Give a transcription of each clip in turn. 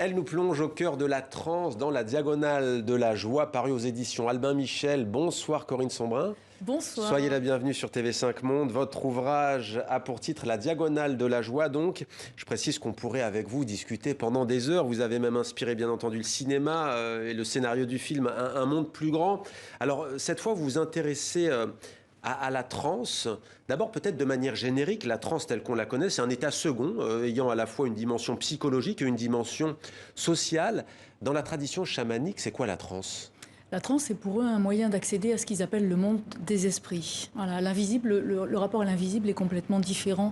Elle nous plonge au cœur de la transe, dans la diagonale de la joie, paru aux éditions Albin Michel. Bonsoir Corinne Sombrin. Bonsoir. Soyez la bienvenue sur TV5 Monde. Votre ouvrage a pour titre La diagonale de la joie. Donc, je précise qu'on pourrait avec vous discuter pendant des heures. Vous avez même inspiré bien entendu le cinéma et le scénario du film Un monde plus grand. Alors, cette fois, vous vous intéressez à la transe. D'abord, peut-être de manière générique, la transe telle qu'on la connaît, c'est un état second, ayant à la fois une dimension psychologique et une dimension sociale. Dans la tradition chamanique, c'est quoi la transe ? La transe, c'est pour eux un moyen d'accéder à ce qu'ils appellent le monde des esprits. Voilà, l'invisible, le rapport à l'invisible est complètement différent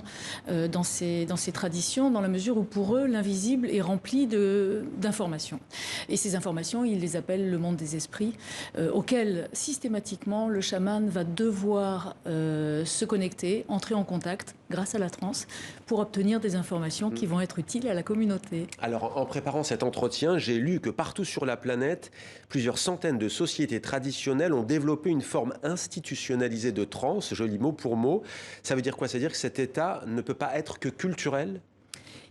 dans ces traditions, dans la mesure où pour eux, l'invisible est rempli d'informations. Et ces informations, ils les appellent le monde des esprits, auquel systématiquement le chaman va devoir se connecter, entrer en contact grâce à la transe, pour obtenir des informations qui vont être utiles à la communauté. Alors, en préparant cet entretien, j'ai lu que partout sur la planète, plusieurs centaines de sociétés traditionnelles ont développé une forme institutionnalisée de transe, je lis mot pour mot. Ça veut dire quoi? Ça veut dire que cet état ne peut pas être que culturel?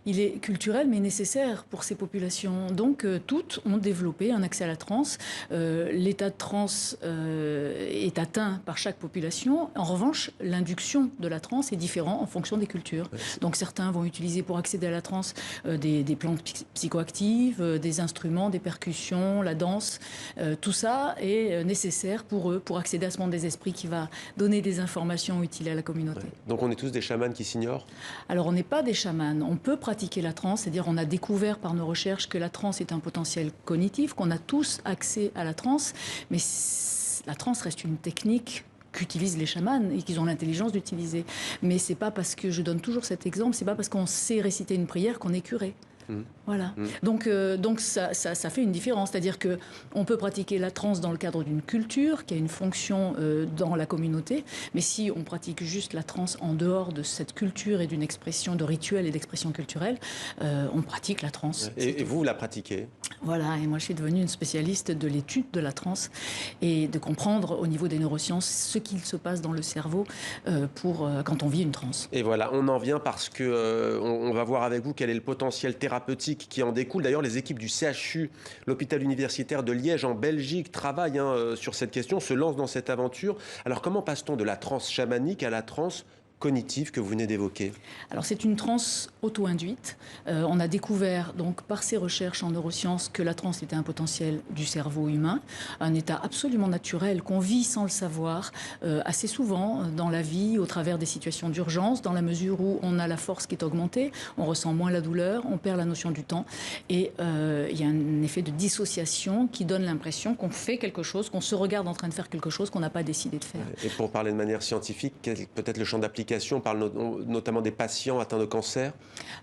Il est culturel mais nécessaire pour ces populations. Donc toutes ont développé un accès à la transe. L'état de transe est atteint par chaque population. En revanche, l'induction de la transe est différente en fonction des cultures. Donc certains vont utiliser pour accéder à la transe des plantes psychoactives, des instruments, des percussions, la danse. Tout ça est nécessaire pour eux, pour accéder à ce monde des esprits qui va donner des informations utiles à la communauté. Ouais. Donc on est tous des chamans qui s'ignorent? Alors on n'est pas des chamans. On peut pratiquer la transe, c'est-à-dire on a découvert par nos recherches que la transe est un potentiel cognitif, qu'on a tous accès à la transe, mais la transe reste une technique qu'utilisent les chamans et qu'ils ont l'intelligence d'utiliser. Mais c'est pas parce que je donne toujours cet exemple, c'est pas parce qu'on sait réciter une prière qu'on est curé. Voilà. Donc ça fait une différence. C'est-à-dire qu'on peut pratiquer la transe dans le cadre d'une culture qui a une fonction dans la communauté, mais si on pratique juste la transe en dehors de cette culture et d'une expression de rituel et d'expression culturelle, on pratique la transe. Et vous la pratiquez? Voilà, et moi je suis devenue une spécialiste de l'étude de la transe et de comprendre au niveau des neurosciences ce qu'il se passe dans le cerveau quand on vit une transe. Et voilà, on en vient parce que on va voir avec vous quel est le potentiel thérapeutique qui en découle. D'ailleurs, les équipes du CHU, l'hôpital universitaire de Liège en Belgique, travaillent sur cette question, se lancent dans cette aventure. Alors comment passe-t-on de la transe chamanique à la transe cognitive que vous venez d'évoquer? Alors c'est une transe auto-induite. On a découvert donc par ces recherches en neurosciences que la transe était un potentiel du cerveau humain, un état absolument naturel qu'on vit sans le savoir assez souvent dans la vie au travers des situations d'urgence, dans la mesure où on a la force qui est augmentée, on ressent moins la douleur, on perd la notion du temps et il y a un effet de dissociation qui donne l'impression qu'on fait quelque chose, qu'on se regarde en train de faire quelque chose qu'on n'a pas décidé de faire. Et pour parler de manière scientifique, peut-être le champ d'application? On parle notamment des patients atteints de cancer.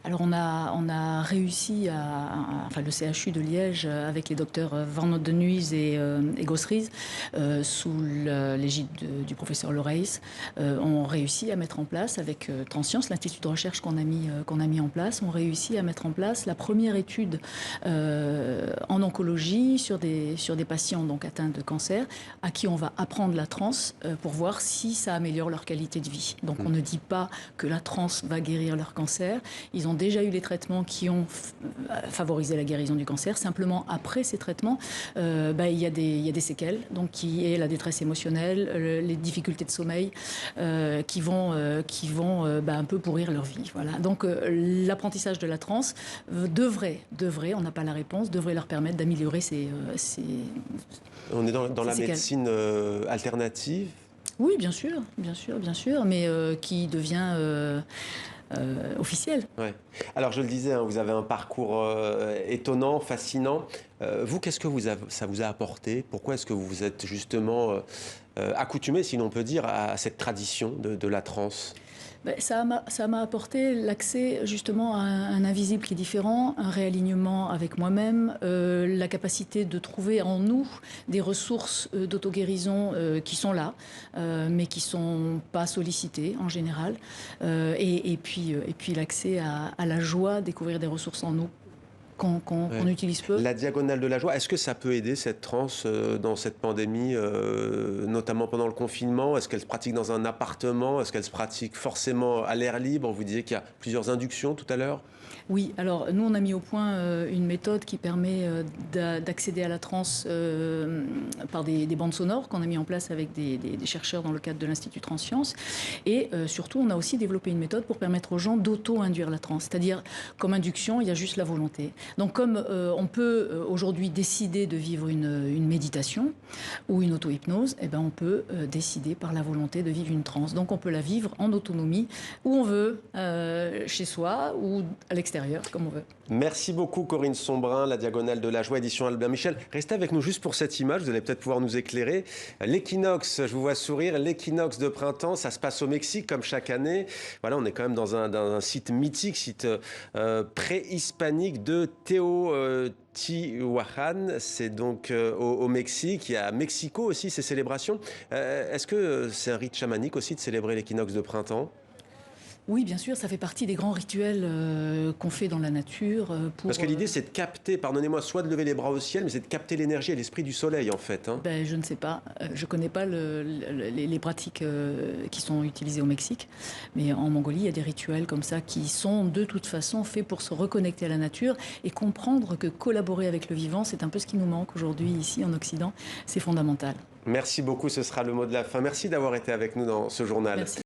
Alors on a réussi le CHU de Liège avec les docteurs Van Notenhuys et Gosseries sous l'égide du professeur Loreis, ont réussi à mettre en place avec Transsciences, l'institut de recherche qu'on a mis en place, ont réussi à mettre en place la première étude en oncologie sur des patients donc atteints de cancer à qui on va apprendre la transe pour voir si ça améliore leur qualité de vie. Donc on ne dit pas que la transe va guérir leur cancer. Ils ont déjà eu les traitements qui ont favorisé la guérison du cancer. Simplement, après ces traitements, il y a des séquelles, donc qui est la détresse émotionnelle, les difficultés de sommeil, qui vont un peu pourrir leur vie. Voilà. Donc l'apprentissage de la transe devrait, on n'a pas la réponse, devrait leur permettre d'améliorer ces On est dans la séquelles. Médecine alternative? Oui, bien sûr, mais qui devient officiel. Ouais. Alors, je le disais, vous avez un parcours étonnant, fascinant. Vous, qu'est-ce que ça vous a apporté? Pourquoi est-ce que vous vous êtes justement accoutumé, si l'on peut dire, à cette tradition de la transe? Ça m'a apporté l'accès justement à un invisible qui est différent, un réalignement avec moi-même, la capacité de trouver en nous des ressources d'auto-guérison qui sont là, mais qui ne sont pas sollicitées en général, et puis l'accès à la joie, découvrir des ressources en nous qu'on utilise peu. La diagonale de la joie, est-ce que ça peut aider cette transe dans cette pandémie, notamment pendant le confinement? Est-ce qu'elle se pratique dans un appartement? Est-ce qu'elle se pratique forcément à l'air libre? Vous disiez qu'il y a plusieurs inductions tout à l'heure. Oui, alors nous on a mis au point une méthode qui permet d'accéder à la transe par des bandes sonores qu'on a mis en place avec des chercheurs dans le cadre de l'Institut Transsciences. Et surtout on a aussi développé une méthode pour permettre aux gens d'auto-induire la transe. C'est-à-dire comme induction, il y a juste la volonté. Donc comme on peut aujourd'hui décider de vivre une méditation ou une auto-hypnose, eh ben, on peut décider par la volonté de vivre une transe. Donc on peut la vivre en autonomie où on veut, chez soi ou à l'extérieur, comme on veut. Merci beaucoup Corinne Sombrin, La Diagonale de la Joie, édition Albin Michel. Restez avec nous juste pour cette image, vous allez peut-être pouvoir nous éclairer. L'équinoxe, je vous vois sourire, l'équinoxe de printemps, ça se passe au Mexique comme chaque année. Voilà, on est quand même dans un site mythique, site préhispanique de Teotihuacan. C'est donc au Mexique. Il y a à Mexico aussi ces célébrations. Est-ce que c'est un rite chamanique aussi de célébrer l'équinoxe de printemps ? Oui, bien sûr, ça fait partie des grands rituels qu'on fait dans la nature. Parce que l'idée, c'est de capter, pardonnez-moi, soit de lever les bras au ciel, mais c'est de capter l'énergie et l'esprit du soleil, en fait. Hein. Ben, je ne sais pas. Je ne connais pas les pratiques qui sont utilisées au Mexique. Mais en Mongolie, il y a des rituels comme ça qui sont de toute façon faits pour se reconnecter à la nature et comprendre que collaborer avec le vivant, c'est un peu ce qui nous manque aujourd'hui ici en Occident. C'est fondamental. Merci beaucoup, ce sera le mot de la fin. Merci d'avoir été avec nous dans ce journal. Merci.